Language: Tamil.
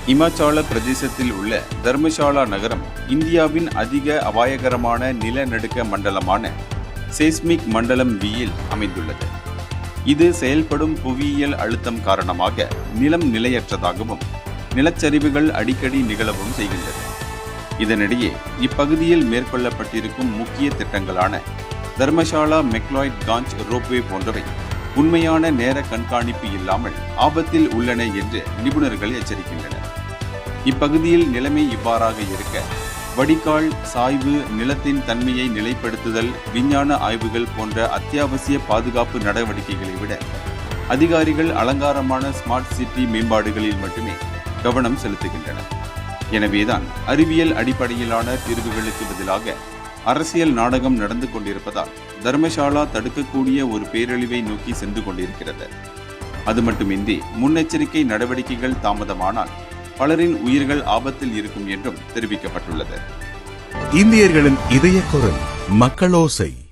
இமாச்சல பிரதேசத்தில் உள்ள தர்மசாலா நகரம் இந்தியாவின் அதிக அபாயகரமான நிலநடுக்க மண்டலமான சேஸ்மிக் மண்டலம் வியில் அமைந்துள்ளது. இது செயல்படும் புவியியல் அழுத்தம் காரணமாக நிலம் நிலையற்றதாகவும் நிலச்சரிவுகள் அடிக்கடி நிகழவும் செய்கின்றது. இதனிடையே இப்பகுதியில் மேற்கொள்ளப்பட்டிருக்கும் முக்கிய திட்டங்களான தர்மசாலா மெக்லாய்ட் காஞ்ச் ரோப்வே போன்றவை உண்மையான நேர கண்காணிப்பு இல்லாமல் ஆபத்தில் உள்ளன என்று நிபுணர்கள் எச்சரிக்கின்றனர். இப்பகுதியில் நிலைமை இவ்வாறாக இருக்க வடிகால், சாய்வு, நிலத்தின் தன்மையை நிலைப்படுத்துதல், விஞ்ஞான ஆய்வுகள் போன்ற அத்தியாவசிய பாதுகாப்பு நடவடிக்கைகளை விட அதிகாரிகள் அலங்காரமான ஸ்மார்ட் சிட்டி மேம்பாடுகளில் மட்டுமே கவனம் செலுத்துகின்றனர். எனவேதான் அறிவியல் அடிப்படையிலான தீர்வுகளுக்கு பதிலாக அரசியல் நாடகம் நடந்து கொண்டிருப்பதால் தர்மசாலா தடுக்கக்கூடிய ஒரு பேரழிவை நோக்கி சென்று கொண்டிருக்கிறது. அது மட்டுமின்றி முன்னெச்சரிக்கை நடவடிக்கைகள் தாமதமானால் பலரின் உயிர்கள் ஆபத்தில் இருக்கும் என்றும் தெரிவிக்கப்பட்டுள்ளது. இந்தியர்களின் இதய குரல் மக்களோசை.